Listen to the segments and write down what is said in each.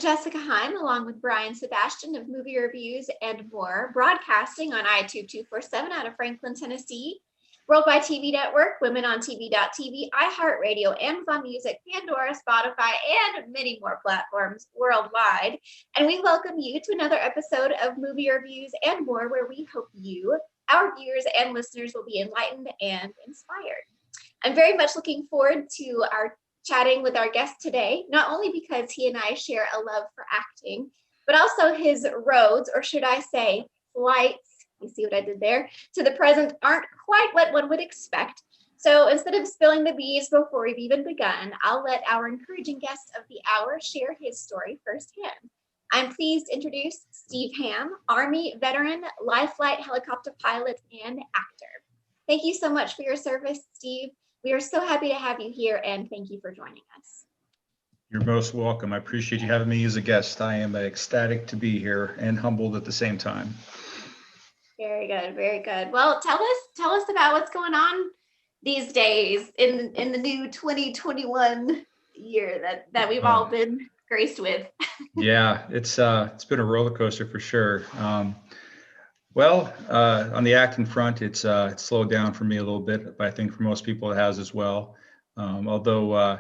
Jessica Heim, along with Brian Sebastian of Movie Reviews and More, broadcasting on iTube 247 out of Franklin, Tennessee, Worldwide TV Network, Women on TV.tv, iHeartRadio, Amazon Music, Pandora, Spotify, and many more platforms worldwide. And we welcome you to another episode of Movie Reviews and More, where we hope you, our viewers and listeners, will be enlightened and inspired. I'm very much looking forward to our chatting with our guest today, not only because he and I share a love for acting, but also his roads, or should I say flights, you see what I did there, to the present aren't quite what one would expect. So instead of spilling the beans before we've even begun, I'll let our encouraging guest of the hour share his story firsthand. I'm pleased to introduce Steve Hamm, Army veteran, life flight helicopter pilot, and actor. Thank you so much for your service, Steve. We are so happy to have you here, and thank you for joining us. You're most welcome. I appreciate you having me as a guest. I am ecstatic to be here and humbled at the same time. Very good, very good. Well, tell us about what's going on these days in the new 2021 year that we've all been graced with. Yeah, it's been a roller coaster for sure. Well, on the acting front, it's slowed down for me a little bit, but I think for most people it has as well. Although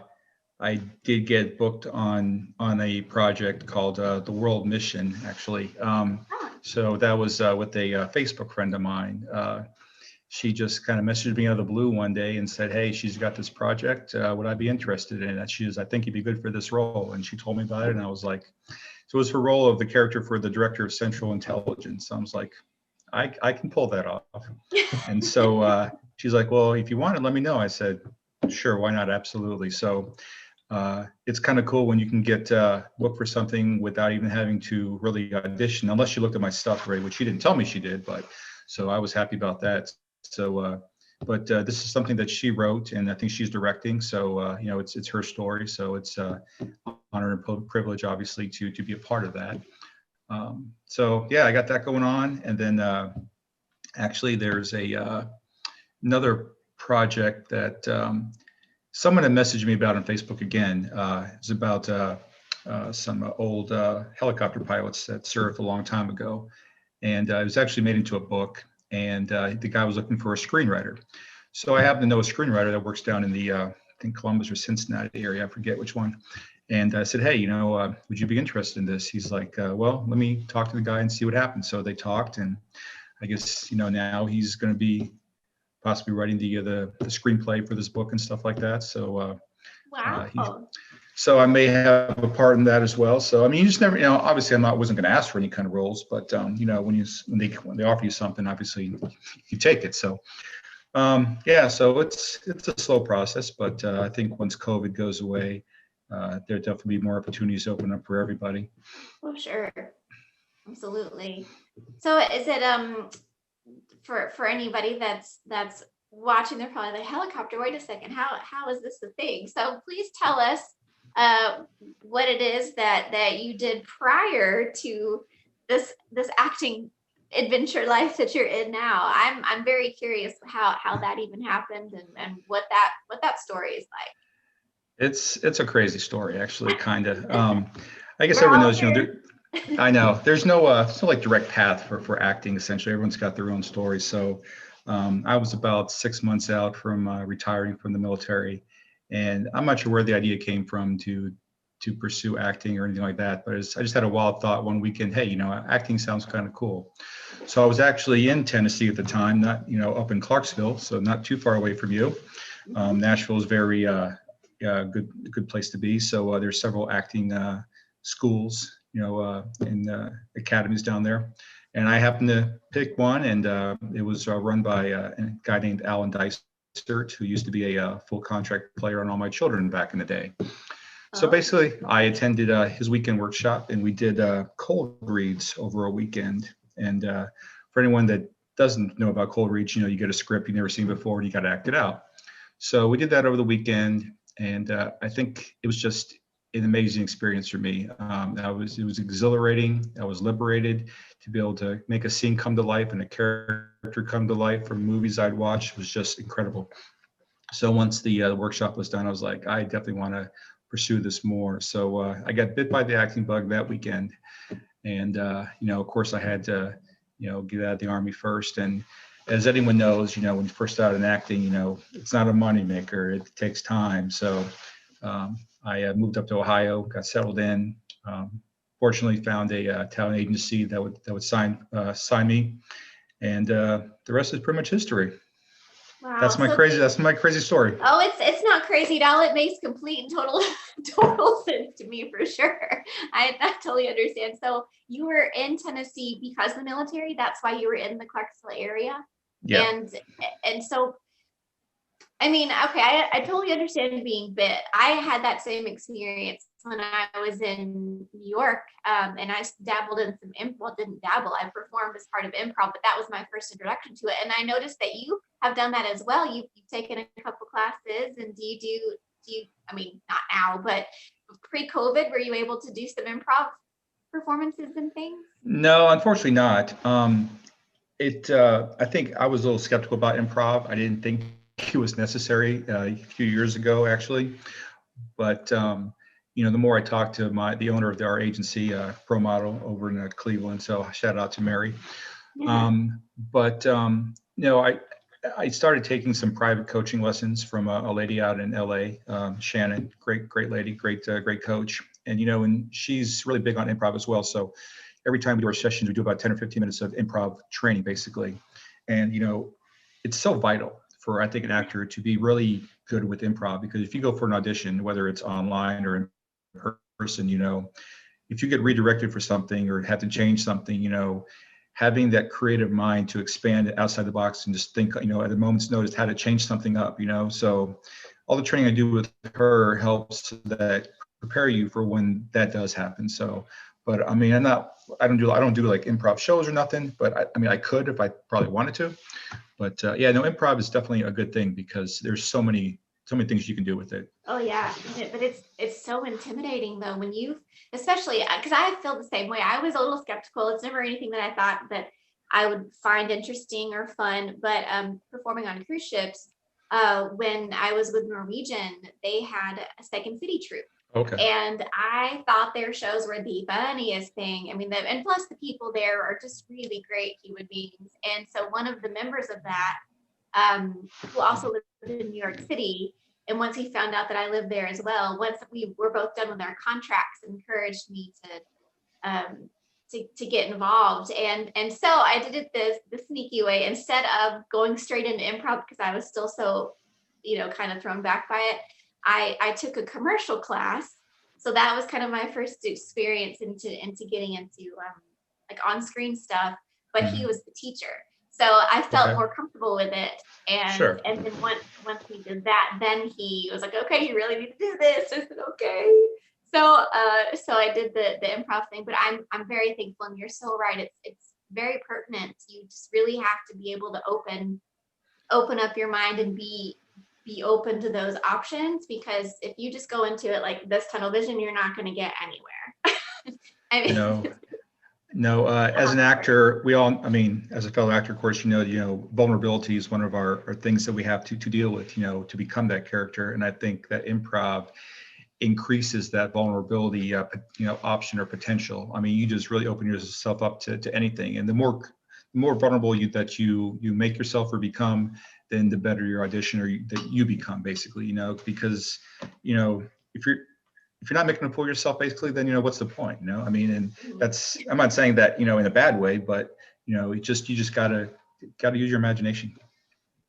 I did get booked on a project called The World Mission, actually. So that was with a Facebook friend of mine. She just kind of messaged me out of the blue one day and said, "Hey, she's got this project. Would I be interested in it?" She was, "I think you'd be good for this role." And she told me about it, and I was like, so it was her role of the character for the Director of Central Intelligence. I was like, I can pull that off. And so she's like, "Well, if you want it, let me know." I said, "Sure, why not? Absolutely." So it's kind of cool when you can get booked for something without even having to really audition, unless she looked at my stuff, right? Which she didn't tell me she did, but so I was happy about that. So, but this is something that she wrote, and I think she's directing. So, you know, it's her story. So it's honor and privilege, obviously, to be a part of that. So yeah, I got that going on, and then actually there's another project that someone had messaged me about on Facebook again. It's about some old helicopter pilots that served a long time ago, and it was actually made into a book. And the guy was looking for a screenwriter. So I happen to know a screenwriter that works down in the I think Columbus or Cincinnati area. I forget which one. And I said, "Hey, you know, would you be interested in this?" He's like, "Well, let me talk to the guy and see what happens." So they talked, and I guess, you know, now he's going to be possibly writing the screenplay for this book and stuff like that. So wow. So I may have a part in that as well. So I mean, you just never, you know, obviously wasn't going to ask for any kind of roles, but you know, when they offer you something, obviously you take it. So yeah, so it's a slow process, but I think once COVID goes away, there'll definitely be more opportunities open up for everybody. Oh, sure. Absolutely. So is it for anybody that's watching, they're probably like, helicopter, wait a second, how is this a thing? So please tell us what it is that you did prior to this acting adventure life that you're in now. I'm very curious how that even happened and what that story is like. It's a crazy story, actually, kind of. I guess everyone knows, you know, I know there's no like direct path for acting. Essentially, everyone's got their own story. So I was about 6 months out from retiring from the military, and I'm not sure where the idea came from to pursue acting or anything like that. But I just had a wild thought one weekend. Hey, you know, acting sounds kind of cool. So I was actually in Tennessee at the time, not, you know, up in Clarksville, so not too far away from you. Nashville is very good place to be. So there's several acting schools, you know, in academies down there. And I happened to pick one, and it was run by a guy named Alan Dysert, who used to be a full contract player on All My Children back in the day. So basically, I attended his weekend workshop, and we did cold reads over a weekend. And for anyone that doesn't know about cold reads, you know, you get a script you've never seen before, and you got to act it out. So we did that over the weekend, and I think it was just an amazing experience for me. It was exhilarating. I was liberated to be able to make a scene come to life and a character come to life from movies I'd watched. Was just incredible. So once the workshop was done, I was like, I definitely want to pursue this more. So I got bit by the acting bug that weekend. And, of course, I had to, get out of the Army first. And as anyone knows, when you first start in acting, it's not a moneymaker. It takes time. So I moved up to Ohio, got settled in. Fortunately, found a talent agency that would sign me, and the rest is pretty much history. Wow. That's my crazy story. Oh, it's not crazy at all. It makes complete and total sense to me for sure. I totally understand. So you were in Tennessee because of the military. That's why you were in the Clarksville area. Yeah. And so, I mean, okay, I totally understand being bit. I had that same experience when I was in New York, and I dabbled in some improv. Didn't dabble. I performed as part of improv, but that was my first introduction to it. And I noticed that you have done that as well. You've taken a couple classes, and do you? I mean, not now, but pre-COVID, were you able to do some improv performances and things? No, unfortunately not. I think I was a little skeptical about improv. I didn't think it was necessary a few years ago, actually. But the more I talked to the owner of our agency, Pro Model over in Cleveland, so shout out to Mary. Yeah. I started taking some private coaching lessons from a lady out in LA, Shannon, great lady, great coach. And she's really big on improv as well. So every time we do our sessions, we do about 10 or 15 minutes of improv training, basically. And it's so vital for, I think, an actor to be really good with improv, because if you go for an audition, whether it's online or in person, if you get redirected for something or have to change something, having that creative mind to expand outside the box and just think, at a moment's notice how to change something up, so all the training I do with her helps that prepare you for when that does happen. So, but I mean, I don't do like improv shows or nothing, but I could if I probably wanted to. But improv is definitely a good thing because there's so many things you can do with it. Oh yeah, but it's so intimidating though when especially because I feel the same way. I was a little skeptical. It's never anything that I thought that I would find interesting or fun. But performing on cruise ships, when I was with Norwegian, they had a Second City troupe. Okay. And I thought their shows were the funniest thing. I mean, and plus the people there are just really great human beings. And so one of the members of that, who also lived in New York City, and once he found out that I lived there as well, once we were both done with our contracts, encouraged me to get involved. And so I did it the sneaky way. Instead of going straight into improv, because I was still so, kind of thrown back by it, I took a commercial class. So that was kind of my first experience into getting into like on-screen stuff, but he was the teacher. So I felt more comfortable with it. And and then once we did that, then he was like, okay, you really need to do this. I said, okay. So I did the improv thing, but I'm very thankful, and you're so right. It's very pertinent. You just really have to be able to open up your mind and be open to those options, because if you just go into it like this tunnel vision, you're not going to get anywhere. I mean, no. As an actor, as a fellow actor, of course, vulnerability is one of our things that we have to deal with, to become that character. And I think that improv increases that vulnerability, option or potential. I mean, you just really open yourself up to anything. And the more vulnerable that you make yourself or become, then the better your audition that you become, basically, because, if you're not making a fool of yourself, basically, then, what's the point, I mean, and I'm not saying that, in a bad way, but, you just gotta use your imagination.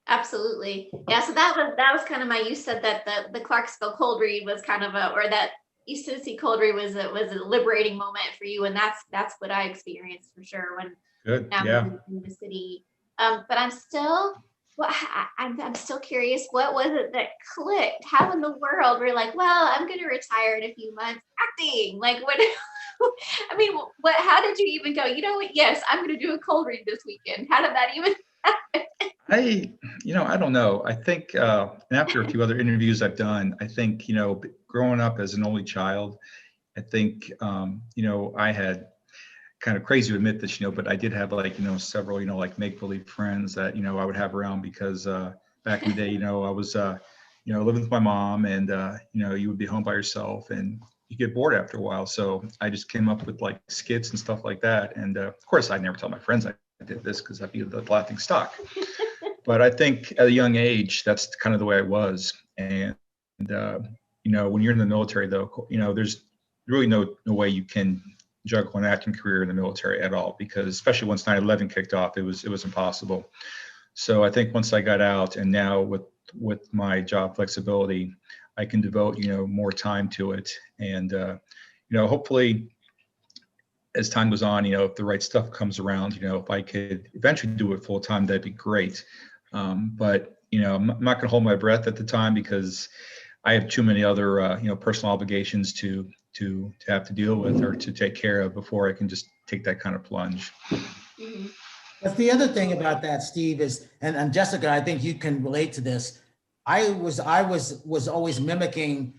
Absolutely. Yeah. So that was kind of you said that the Clarksville cold read was kind of or that East Tennessee cold read was a liberating moment for you. And that's what I experienced for sure when I was in the city. But I'm still, I'm still curious, what was it that clicked? How in the world were you like, well, I'm going to retire in a few months acting? Like what, I mean, how did you even go, what? Yes, I'm going to do a cold read this weekend. How did that even happen? I don't know. I think, and after a few other interviews I've done, I think, growing up as an only child, I think, I had kind of crazy to admit this, but I did have several, like make-believe friends that, I would have around because back in the day, I was, living with my mom, and you would be home by yourself, and you get bored after a while. So I just came up with like skits and stuff like that. And of course, I'd never tell my friends I did this because I'd be the laughing stock. But I think at a young age, that's kind of the way I was. And when you're in the military, though, there's really no way you can juggle an acting career in the military at all, because especially once 9/11 kicked off, it was impossible. So I think once I got out, and now with my job flexibility, I can devote more time to it. And hopefully as time goes on, if the right stuff comes around, if I could eventually do it full time, that'd be great. But I'm not going to hold my breath at the time, because I have too many other personal obligations to have to deal with or to take care of before I can just take that kind of plunge. Mhm. But the other thing about that, Steve, is, and Jessica, I think you can relate to this. I was always mimicking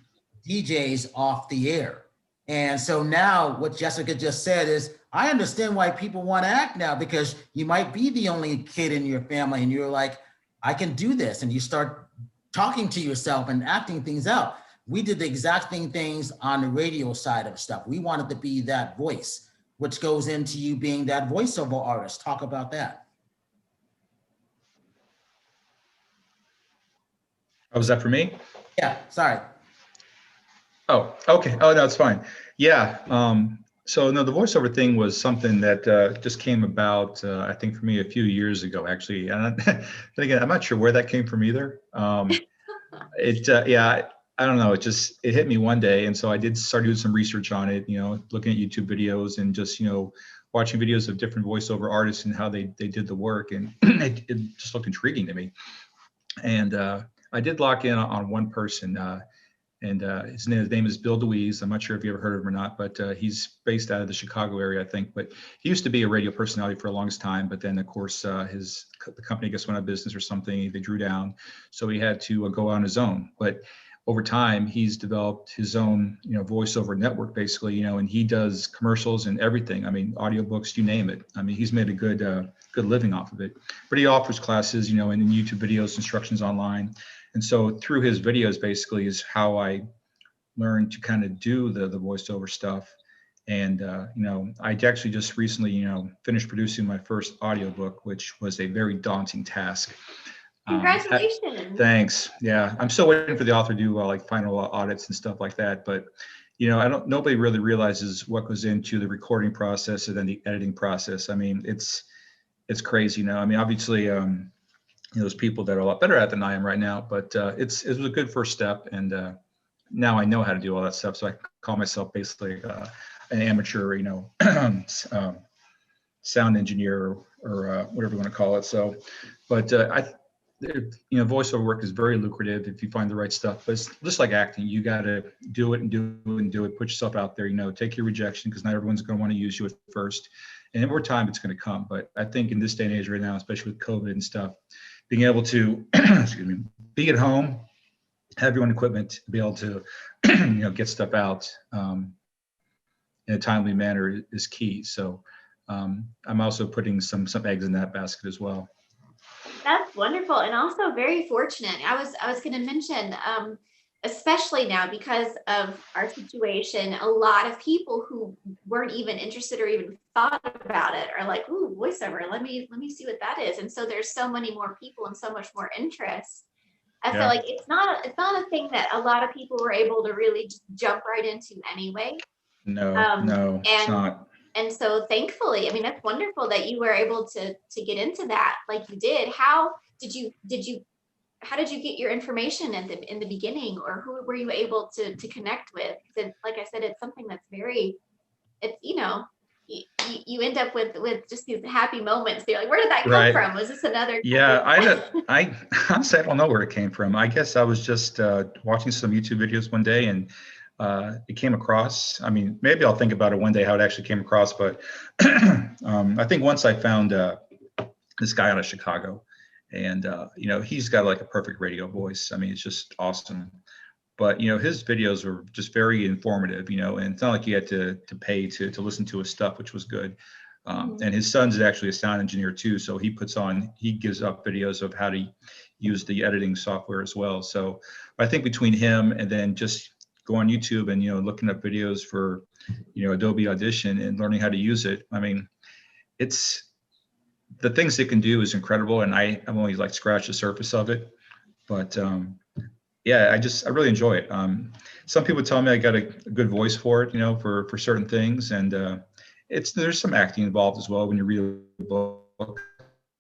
DJs off the air. And so now what Jessica just said is, I understand why people want to act now, because you might be the only kid in your family and you're like, I can do this. And you start talking to yourself and acting things out. We did the exact same things on the radio side of stuff. We wanted to be that voice, which goes into you being that voiceover artist. Talk about that. Oh, was that for me? Yeah, sorry. Oh, okay. Oh, no, it's fine. Yeah. So no, the voiceover thing was something that just came about, I think for me a few years ago, actually. And then again, I'm not sure where that came from either. Yeah, I don't know. It hit me one day. And so I did start doing some research on it, looking at YouTube videos and just, watching videos of different voiceover artists and how they did the work. And it just looked intriguing to me. And I did lock in on one person. And his name is Bill DeWeese. I'm not sure if you ever heard of him or not, but he's based out of the Chicago area, I think. But he used to be a radio personality for the longest time. But then, of course, the company went out of business or something. They drew down, so he had to go on his own. But over time, he's developed his own, voiceover network, basically, and he does commercials and everything. I mean, audiobooks, you name it. I mean, he's made a good living off of it. But he offers classes, and in YouTube videos, instructions online. And so through his videos, basically, is how I learned to kind of do the voiceover stuff. And, I actually just recently, finished producing my first audiobook, which was a very daunting task. Congratulations. Thanks. Yeah. I'm still waiting for the author to do like final audits and stuff like that. But, nobody really realizes what goes into the recording process and then the editing process. I mean, it's crazy, I mean, obviously, there's people that are a lot better at than I am right now, but it was a good first step. And now I know how to do all that stuff. So I call myself basically an amateur, sound engineer or whatever you want to call it. So, but voiceover work is very lucrative if you find the right stuff. But it's just like acting. You got to do it and do it and do it. Put yourself out there, take your rejection, because not everyone's going to want to use you at first. And over time, it's going to come. But I think in this day and age right now, especially with COVID and stuff, being able to, be at home, have your own equipment, be able to, get stuff out in a timely manner is key. So I'm also putting some eggs in that basket as well. That's wonderful, and also very fortunate. I was going to mention, especially now because of our situation, a lot of people who weren't even interested or even thought about it are like, "Ooh, voiceover. Let me see what that is." And so there's so many more people and so much more interest. I feel like it's not a thing that a lot of people were able to really just jump right into anyway. No, it's not. And so thankfully, I mean, that's wonderful that you were able to get into that like you did. How did you get your information in the beginning, or who were you able to connect with? Because like I said, it's something that's you end up with just these happy moments. You're like, where did that come from? Was this another? Yeah, I honestly, I don't know where it came from. I guess I was just watching some YouTube videos one day, and it came across. I mean, maybe I'll think about it one day how it actually came across. But I think once I found this guy out of Chicago, and he's got like a perfect radio voice. I mean, it's just awesome. But his videos were just very informative. And it's not like you had to pay to listen to his stuff, which was good. And his son's actually a sound engineer too. So he gives up videos of how to use the editing software as well. So I think between him and then just go on YouTube and, looking up videos for, Adobe Audition and learning how to use it. I mean, it's the things it can do is incredible. And I'm only like scratched the surface of it, but yeah, I really enjoy it. Some people tell me I got a good voice for it, for certain things. And there's some acting involved as well when you read a book.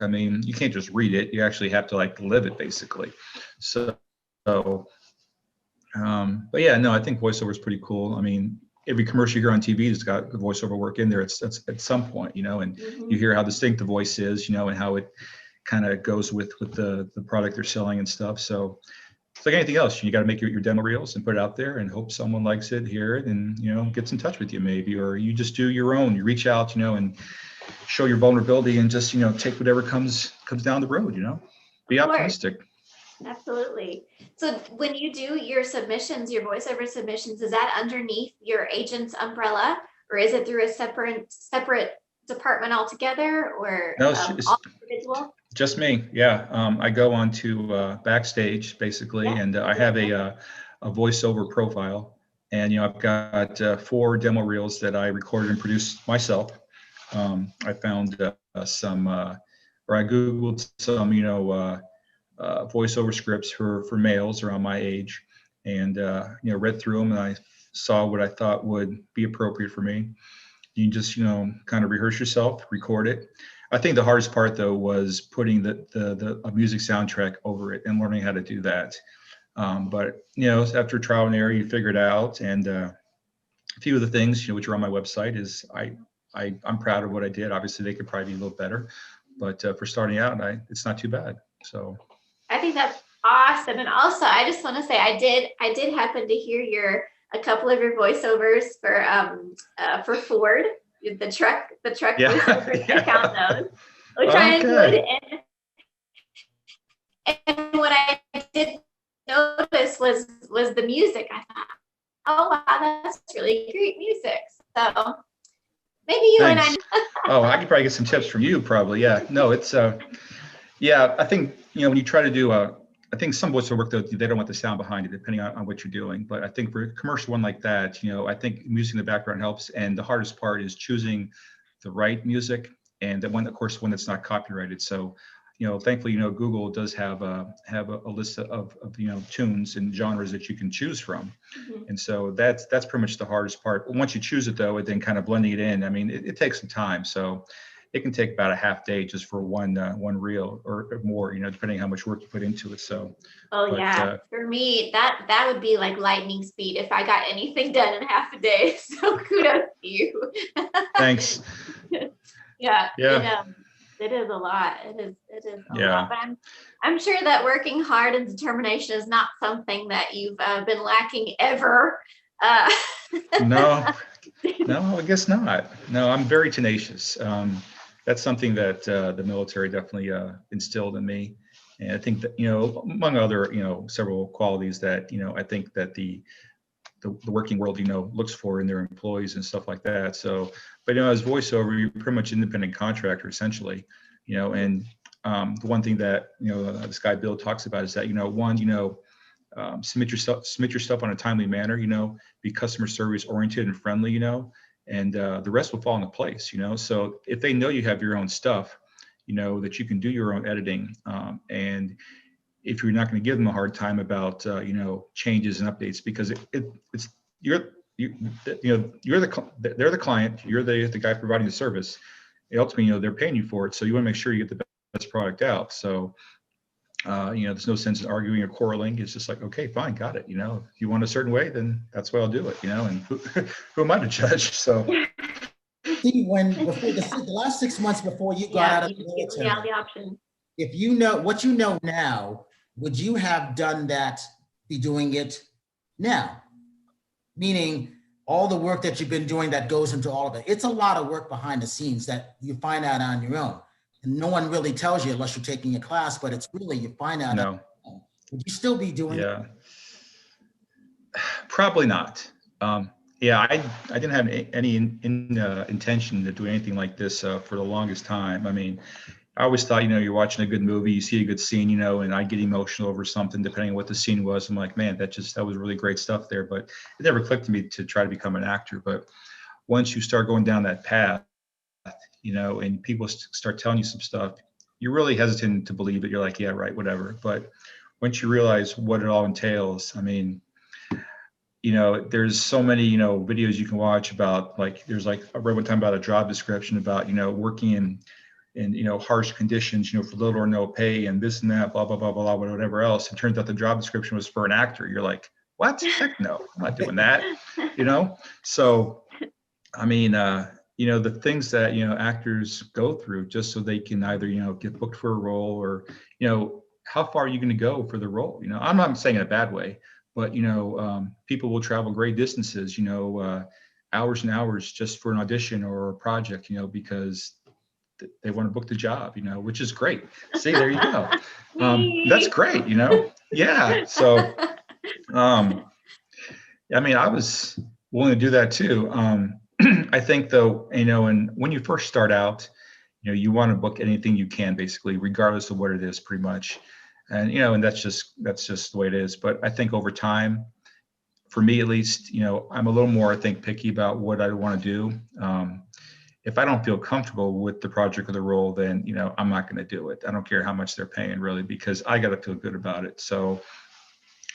I mean, you can't just read it. You actually have to like live it basically. So, but yeah, no, I think voiceover is pretty cool. I mean, every commercial you hear on TV has got the voiceover work in there. It's at some point, and you hear how distinct the voice is, and how it kind of goes with the product they're selling and stuff. So it's like anything else. You got to make your demo reels and put it out there and hope someone likes it, hear it, and gets in touch with you maybe, or you just do your own. You reach out, and show your vulnerability and just take whatever comes down the road. Be optimistic. Absolutely. So when you do your submissions, your voiceover submissions, is that underneath your agent's umbrella, or is it through a separate department altogether, or No, all individual? Just me. Yeah. I go on to Backstage basically, and I have a voiceover profile, and I've got 4 demo reels that I recorded and produced myself. I found some, or I Googled some, voiceover scripts for males around my age, and read through them, and I saw what I thought would be appropriate for me. You just kind of rehearse yourself, record it. I think the hardest part though was putting a music soundtrack over it and learning how to do that. But after trial and error, you figure it out. And a few of the things which are on my website is I'm proud of what I did. Obviously, they could probably be a little better, but for starting out, it's not too bad. So I think that's awesome. And also, I just want to say I did happen to hear a couple of your voiceovers for Ford, the truck yeah. voiceovers. I found those, which I enjoyed. And what I did notice was the music. I thought, oh wow, that's really great music. So maybe you Thanks. and I. Oh, I could probably get some tips from you, probably. Yeah. No, it's yeah. I think when you try to do I think some voiceover work though, they don't want the sound behind it, depending on what you're doing. But I think for a commercial one like that, I think music in the background helps. And the hardest part is choosing the right music, and the one, of course, one that's not copyrighted. So, thankfully, Google does have a list of tunes and genres that you can choose from. And so that's pretty much the hardest part. Once you choose it though, and then kind of blending it in, I mean, it takes some time. So it can take about a half day just for one reel or more, depending on how much work you put into it. So, For me, that would be like lightning speed if I got anything done in half a day. So kudos to you. Thanks. Yeah. It is a lot. It is a lot. But I'm sure that working hard and determination is not something that you've been lacking ever. No, I guess not. No, I'm very tenacious. That's something that the military definitely instilled in me. And I think that, among other, several qualities that, I think that the working world, looks for in their employees and stuff like that. So, but, as voiceover, you're pretty much independent contractor essentially, and the one thing that, this guy Bill talks about is that, submit your stuff on a timely manner, be customer service oriented and friendly, and the rest will fall into place, So if they know you have your own stuff, that you can do your own editing, and if you're not going to give them a hard time about, changes and updates, because they're the client, you're the guy providing the service. Ultimately, they're paying you for it, so you want to make sure you get the best product out. So. There's no sense in arguing or quarreling. It's just like, okay, fine, got it. If you want a certain way, then that's why I'll do it. And who am I to judge? So, Steve, before the last 6 months before you got out of the military, the option. If you know what you know now, would you have done that? Be doing it now? Meaning, all the work that you've been doing that goes into all of it. It's a lot of work behind the scenes that you find out on your own. And no one really tells you unless you're taking a class, but it's really, you find out. No. Would you still be doing it? Probably not. Yeah, I didn't have any intention to do anything like this for the longest time. I mean, I always thought, you're watching a good movie, you see a good scene, and I get emotional over something depending on what the scene was. I'm like, man, that was really great stuff there. But it never clicked to me to try to become an actor. But once you start going down that path, and people start telling you some stuff, you're really hesitant to believe it. You're like, yeah, right, whatever. But once you realize what it all entails, I mean, there's so many, videos you can watch about, like, I read one time about a job description about, working in harsh conditions, for little or no pay and this and that, blah, blah, blah, blah, blah, whatever else. It turns out the job description was for an actor. You're like, what? Heck no, I'm not doing that, So, I mean, the things that, actors go through just so they can either, get booked for a role or, how far are you going to go for the role? I'm not saying in a bad way, but, people will travel great distances, hours and hours just for an audition or a project, because they want to book the job, which is great. See, there you go. That's great, Yeah. So, I mean, I was willing to do that too. I think though, and when you first start out, you want to book anything you can, basically, regardless of what it is, pretty much. And, and that's just the way it is. But I think over time, for me at least, I'm a little more, I think, picky about what I want to do. If I don't feel comfortable with the project or the role, then, I'm not going to do it. I don't care how much they're paying, really, because I got to feel good about it. So,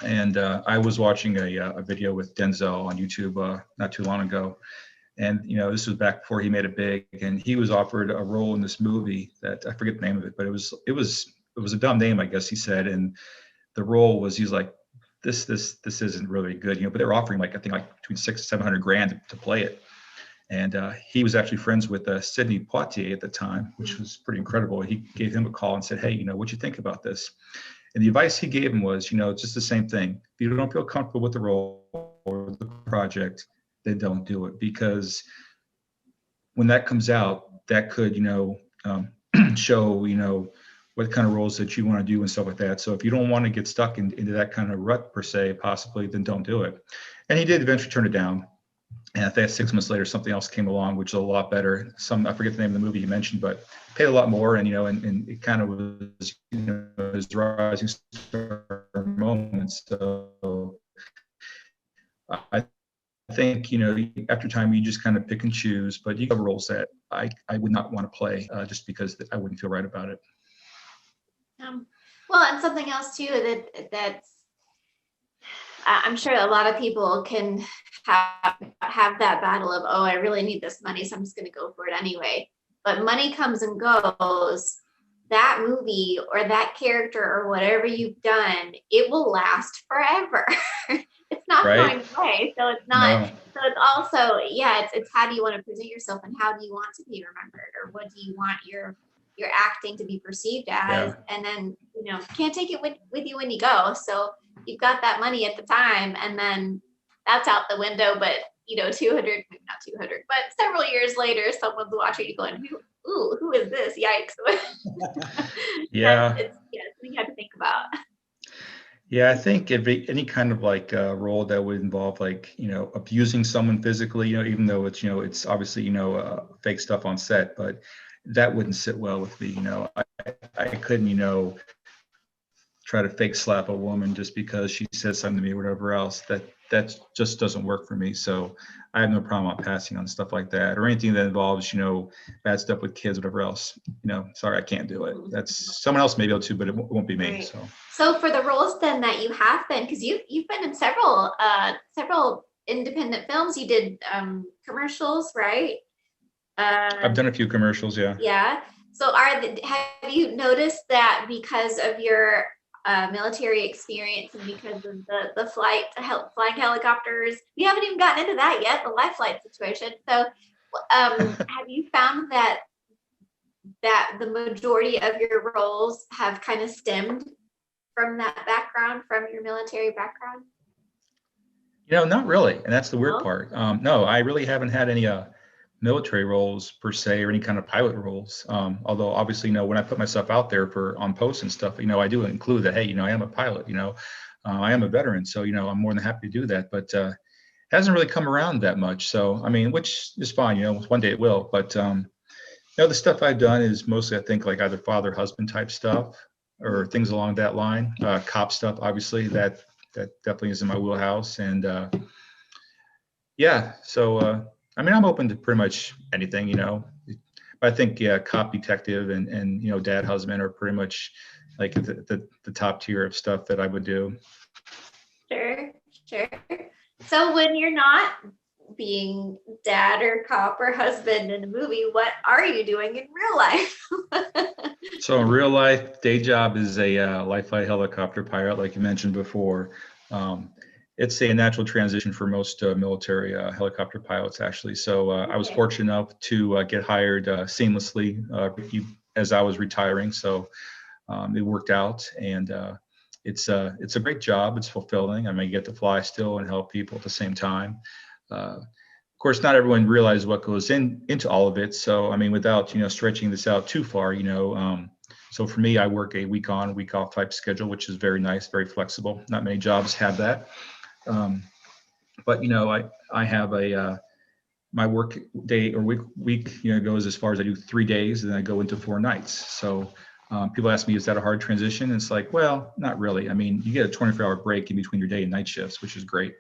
and I was watching a video with Denzel on YouTube not too long ago. And, this was back before he made it big, and he was offered a role in this movie that I forget the name of it, but it was a dumb name, I guess he said. And the role was, he's like, this isn't really good, but they're offering like, I think like between $600,000-700,000 to play it. And he was actually friends with Sidney Poitier at the time, which was pretty incredible. He gave him a call and said, hey, what you think about this? And the advice he gave him was, just the same thing. If you don't feel comfortable with the role or the project, then don't do it. Because when that comes out, that could, show, what kind of roles that you want to do and stuff like that. So if you don't want to get stuck into that kind of rut per se, possibly, then don't do it. And he did eventually turn it down. And I think 6 months later, something else came along, which is a lot better. I forget the name of the movie you mentioned, but paid a lot more. And, and it kind of was, his rising star moment. So I think, after time, you just kind of pick and choose, but you have roles that I would not want to play just because I wouldn't feel right about it. Well, and something else too, that's I'm sure a lot of people can have that battle of, oh, I really need this money, so I'm just going to go for it anyway. But money comes and goes. That movie or that character or whatever you've done, it will last forever. It's not going away. So it's not. No. So it's also, it's how do you want to present yourself and how do you want to be remembered, or what do you want your acting to be perceived as? And then, you can't take it with you when you go. So you've got that money at the time, and then that's out the window. But 200, not 200, but several years later, someone's watching you going, who is this? Yikes. Yeah. It's something you have to think about. Yeah, I think any kind of like role that would involve like, abusing someone physically, even though it's, it's obviously, fake stuff on set, but that wouldn't sit well with me. I couldn't, try to fake slap a woman just because she said something to me or whatever else. That just doesn't work for me. So I have no problem on passing on stuff like that, or anything that involves, bad stuff with kids, whatever else. Sorry, I can't do it. That's someone else may be able to, but it won't be me. Right. So for the roles then that you have been, because you've been in several independent films. You did commercials, right? I've done a few commercials, yeah. Yeah. So have you noticed that because of your military experience and because of the flight to help flying helicopters, we haven't even gotten into that yet, the life flight situation. So have you found that the majority of your roles have kind of stemmed from that background, from your military background? Not really. And that's the weird part. No, I really haven't had any military roles per se, or any kind of pilot roles. Although obviously, when I put myself out there on posts and stuff, I do include that, hey, I am a pilot, I am a veteran. So, I'm more than happy to do that. But hasn't really come around that much. So, I mean, which is fine, you know, one day it will. But, you know, the stuff I've done is mostly, I think, like either father, husband type stuff or things along that line. Cop stuff, obviously, that definitely is in my wheelhouse. And yeah, so, I mean, I'm open to pretty much anything, you know. But I think, yeah, cop, detective, and you know, dad, husband are pretty much like the top tier of stuff that I would do. Sure, sure. So when you're not being dad or cop or husband in a movie, what are you doing in real life? So in real life, day job is a life flight helicopter pilot, like you mentioned before. It's a natural transition for most military helicopter pilots, actually. So I was Okay. fortunate enough to get hired seamlessly as I was retiring. So it worked out, and it's a great job. It's fulfilling. I mean, you get to fly still and help people at the same time. Of course, not everyone realizes what goes into all of it. So, I mean, without, you know, stretching this out too far, you know, so for me, I work a week on, week off type schedule, which is very nice, very flexible. Not many jobs have that. But, you know, I have my work day or week, you know, goes as far as I do 3 days, and then I go into 4 nights. So people ask me, is that a hard transition? And it's like, well, not really. I mean, you get a 24-hour break in between your day and night shifts, which is great.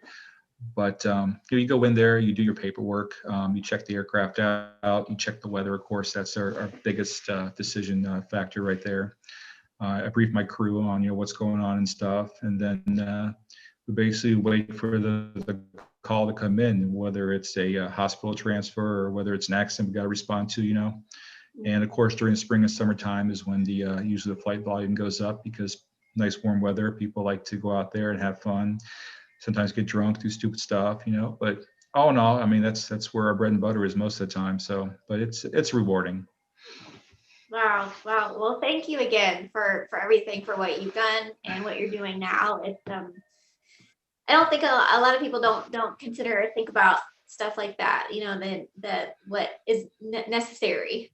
But you go in there, you do your paperwork, you check the aircraft out, you check the weather. Of course, that's our biggest decision factor right there. I brief my crew on, you know, what's going on and stuff, and then we basically wait for the call to come in, whether it's a hospital transfer or whether it's an accident we got to respond to, you know. And of course, during the spring and summertime is when the usually the flight volume goes up, because nice warm weather, people like to go out there and have fun. Sometimes get drunk, do stupid stuff, you know. But all in all, I mean, that's where our bread and butter is most of the time. So, but it's rewarding. Wow. Well, thank you again for everything, for what you've done and what you're doing now. It's I don't think a lot of people don't consider or think about stuff like that. You know, that what is necessary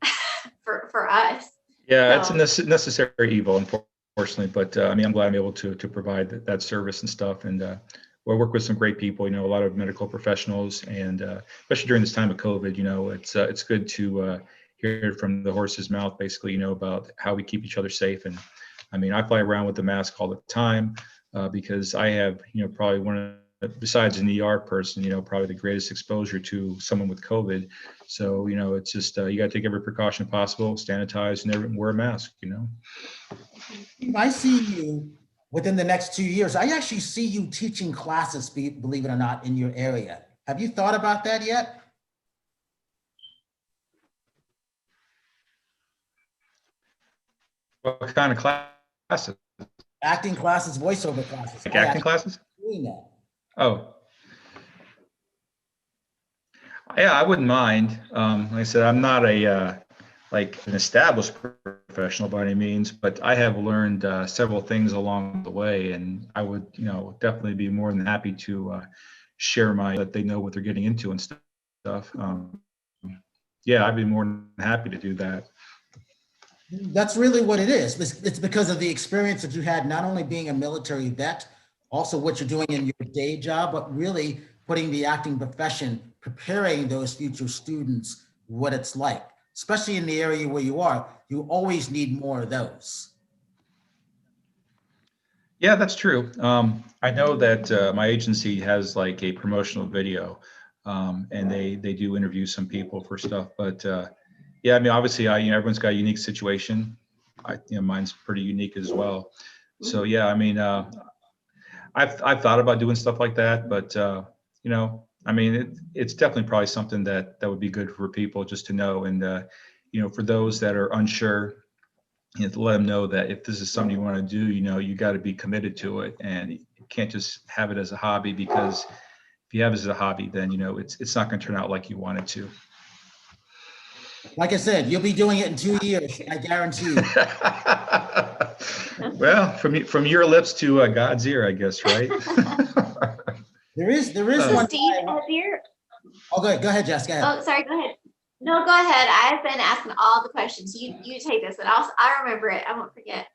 for us. Yeah, So, it's a necessary evil, unfortunately. But I mean, I'm glad I'm able to provide that service and stuff. And well, I work with some great people. You know, a lot of medical professionals, and especially during this time of COVID, you know, it's good to hear from the horse's mouth, basically, you know, about how we keep each other safe. And I mean, I fly around with the mask all the time because I have, you know, probably besides an ER person, you know, probably the greatest exposure to someone with COVID. So, you know, it's just, you got to take every precaution possible, sanitize, and wear a mask, you know. If I see you within the next 2 years, I actually see you teaching classes, believe it or not, in your area. Have you thought about that yet? What kind of classes? Acting classes, voiceover classes. Like I acting actually classes? doing that. Oh, yeah, I wouldn't mind. Like I said, I'm not like an established professional by any means, but I have learned several things along the way, and I would, you know, definitely be more than happy to share that they know what they're getting into and stuff. Yeah, I'd be more than happy to do that. That's really what it is. It's because of the experience that you had, not only being a military vet, also what you're doing in your day job, but really putting the acting profession, preparing those future students what it's like, especially in the area where you are. You always need more of those. Yeah, that's true. I know that my agency has like a promotional video, and they do interview some people for stuff. But yeah, I mean, obviously, you know, everyone's got a unique situation. You know, mine's pretty unique as well. So yeah, I mean, I've thought about doing stuff like that, but you know, I mean, it's definitely probably something that would be good for people just to know. And you know, for those that are unsure, you have to let them know that if this is something you want to do, you know, you got to be committed to it, and you can't just have it as a hobby, because if you have it as a hobby, then you know it's not going to turn out like you want it to. Like I said, you'll be doing it in 2 years, I guarantee you. Well, from your lips to God's ear, I guess, right? There is so one. Steve, as you're, Oh, go ahead, Jess. Go ahead. oh, sorry, go ahead. No, go ahead. I've been asking all the questions. You take this, and I'll remember it. I won't forget.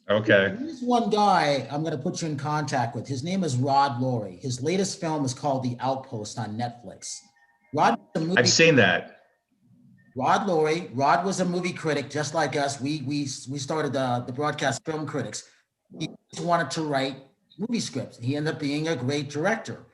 Okay. There's one guy I'm going to put you in contact with. His name is Rod Lurie. His latest film is called The Outpost on Netflix. I've seen that. Rod Lurie. Rod was a movie critic, just like us. We started the broadcast film critics. He just wanted to write movie scripts. He ended up being a great director.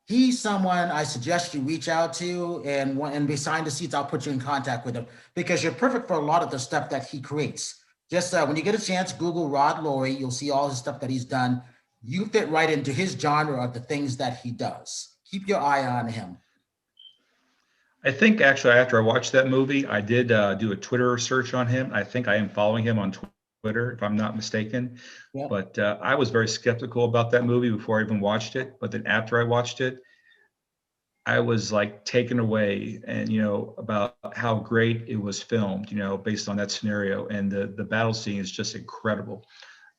He's someone I suggest you reach out to, and behind the scenes, I'll put you in contact with him because you're perfect for a lot of the stuff that he creates. Just when you get a chance, Google Rod Lurie. You'll see all his stuff that he's done. You fit right into his genre of the things that he does. Keep your eye on him. I think actually after I watched that movie, I did do a Twitter search on him. I think I am following him on Twitter, if I'm not mistaken. Yep. But I was very skeptical about that movie before I even watched it. But then after I watched it, I was like taken away, and about how great it was filmed, based on that scenario, and the battle scene is just incredible,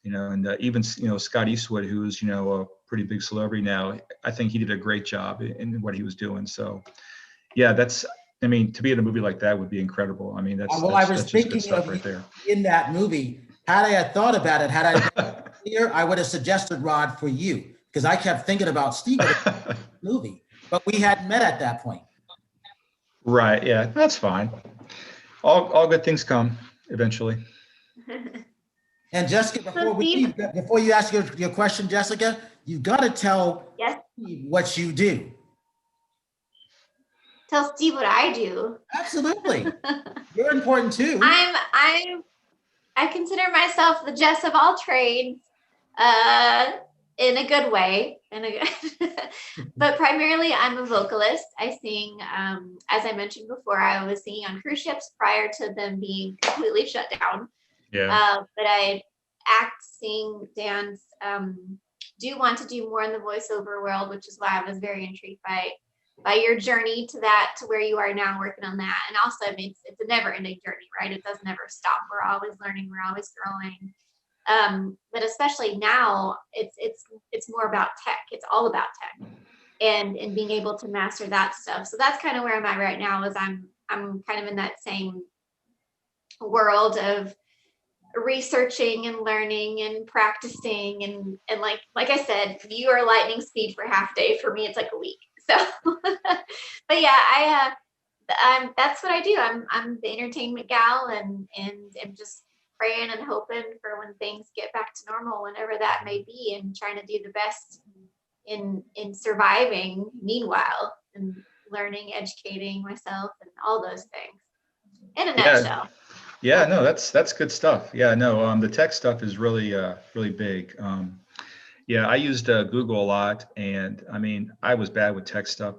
and even Scott Eastwood, who's a pretty big celebrity now, I think he did a great job in what he was doing. So yeah, to be in a movie like that would be incredible. I mean, that's just good stuff right there. In that movie, had I had thought about it, had I been here, I would have suggested Rod for you because I kept thinking about Steve in the movie. But we hadn't met at that point. Right. Yeah, that's fine. All good things come eventually. And Jessica, before you ask your question, Jessica, you've got to tell Steve what you do. Tell Steve what I do. Absolutely. You're important too. I consider myself the Jess of all trades. In a good way, but primarily I'm a vocalist. I sing, as I mentioned before, I was singing on cruise ships prior to them being completely shut down. Yeah. But I act, sing, dance, do want to do more in the voiceover world, which is why I was very intrigued by your journey to where you are now working on that. And also, it's a never ending journey, right? It doesn't ever stop. We're always learning, we're always growing. But especially now, it's more about tech. It's all about tech, and being able to master that stuff. So that's kind of where I'm at right now. Is I'm kind of in that same world of researching and learning and practicing and like I said, you are lightning speed for half day. For me, it's like a week. So, but yeah, that's what I do. I'm the entertainment gal, and I'm just praying and hoping for when things get back to normal, whenever that may be, and trying to do the best in surviving meanwhile, and learning, educating myself, and all those things in a nutshell. Yeah, no, that's good stuff. Yeah, no, the tech stuff is really really big. Yeah, I used Google a lot, and I was bad with tech stuff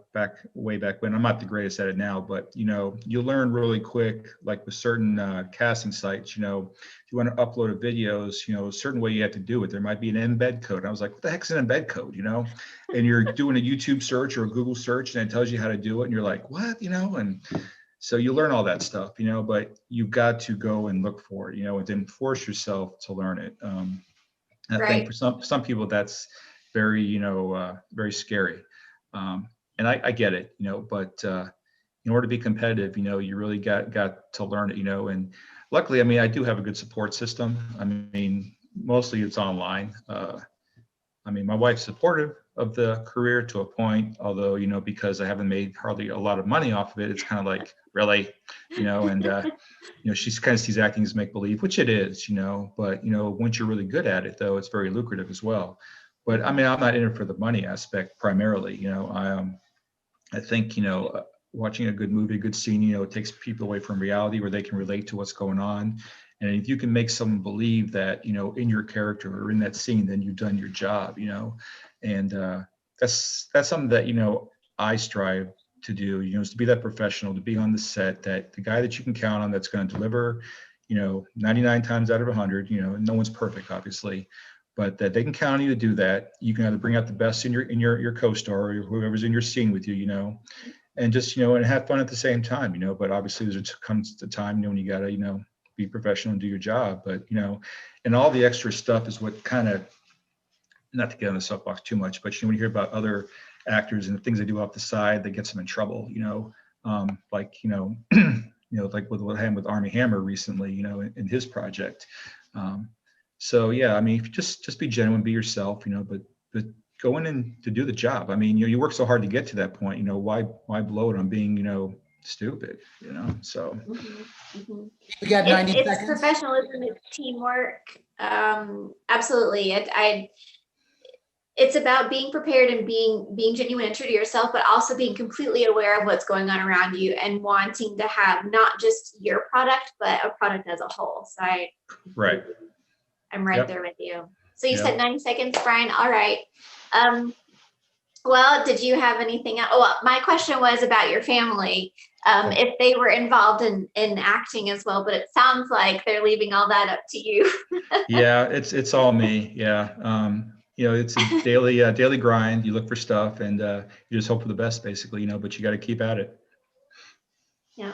way back when. I'm not the greatest at it now, but you learn really quick, like with certain casting sites. If you want to upload videos, a certain way you have to do it. There might be an embed code. I was like, what the heck's an embed code? And you're doing a YouTube search or a Google search, and it tells you how to do it, and you're like, what? And so you learn all that stuff, but you've got to go and look for it, and then force yourself to learn it. I think for some people that's very, very scary. And I get it, but in order to be competitive, you really got to learn it, and luckily, I do have a good support system. Mostly it's online. My wife's supportive of the career to a point, although, because I haven't made hardly a lot of money off of it, it's kind of like, really, and, she kind of sees acting as make believe, which it is, but, once you're really good at it, though, it's very lucrative as well. But I'm not in it for the money aspect primarily. I think, watching a good movie, a good scene, it takes people away from reality where they can relate to what's going on. And if you can make someone believe that, in your character or in that scene, then you've done your job, and that's something that, I strive to do, is to be that professional, to be on the set, that the guy that you can count on that's going to deliver, 99 times out of 100, no one's perfect, obviously, but that they can count on you to do that. You can either bring out the best in your co-star or whoever's in your scene with you, and just, and have fun at the same time, but obviously there comes the time, when you gotta, be professional and do your job, but, and all the extra stuff is what kind of, not to get on the soapbox too much, but when you hear about other actors and the things they do off the side that gets them in trouble, like, like with what happened with Army Hammer recently, in his project. So yeah, I mean, just be genuine, be yourself, but go in and to do the job. I mean, you work so hard to get to that point, why blow it on being, stupid, so. We got 90 It's seconds. professionalism, it's teamwork. Absolutely. It's about being prepared and being genuine and true to yourself, but also being completely aware of what's going on around you and wanting to have not just your product, but a product as a whole. So Right. I'm right Yep. there with you. So you Yep. said 90 seconds, Brian. All right. Well, did you have anything else? Oh, well, my question was about your family, if they were involved in acting as well, but it sounds like they're leaving all that up to you. Yeah, it's all me. Yeah. It's a daily grind. You look for stuff and you just hope for the best, basically, but you got to keep at it. Yeah.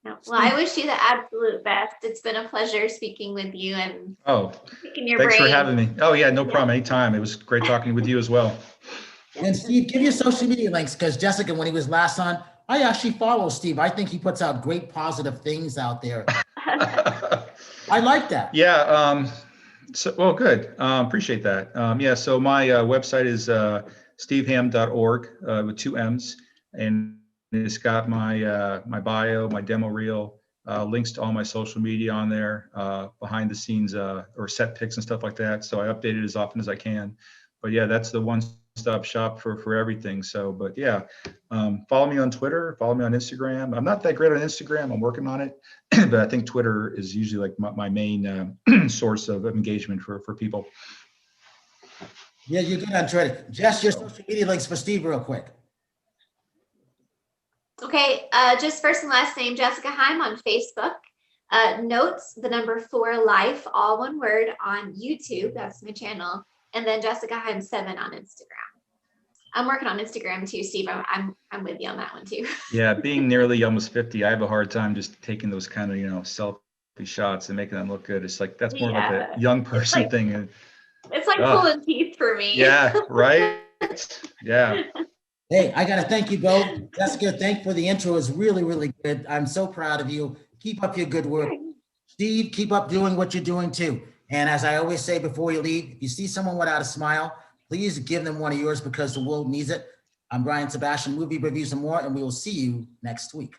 No. Well, I wish you the absolute best. It's been a pleasure speaking with you and picking your Thanks brain. for having me. Oh yeah, no problem. Anytime. It was great talking with you as well. And Steve, give your social media links, because Jessica, when he was last on, I actually follow Steve. I think he puts out great positive things out there. I like that. Yeah. Well, good. Appreciate that. Yeah. So my website is steveham.org with 2 M's, and it's got my my bio, my demo reel, links to all my social media on there, behind the scenes or set pics and stuff like that. So I update it as often as I can. But yeah, that's the one-stop shop for everything. So, but yeah, follow me on Twitter, follow me on Instagram. I'm not that great on Instagram. I'm working on it, but I think Twitter is usually like my main source of engagement for people. Yeah, you're good on Twitter. Jess, your social media links for Steve real quick. Okay, just first and last name, Jessica Heim on Facebook. Notes, the number 4 life, all one word, on YouTube. That's my channel. And then Jessica Heim 7 on Instagram. I'm working on Instagram too, Steve. I'm with you on that one too. Yeah, being nearly almost 50, I have a hard time just taking those kind of, selfie shots and making them look good. It's like, that's more like a young person thing. It's like pulling teeth for me. Yeah, right? Yeah. Hey, I got to thank you both. Jessica, thank you for the intro. It was really, really good. I'm so proud of you. Keep up your good work. Steve, keep up doing what you're doing too. And as I always say before you leave, if you see someone without a smile, please give them one of yours, because the world needs it. I'm Brian Sebastian, Movie Reviews and More, and we will see you next week.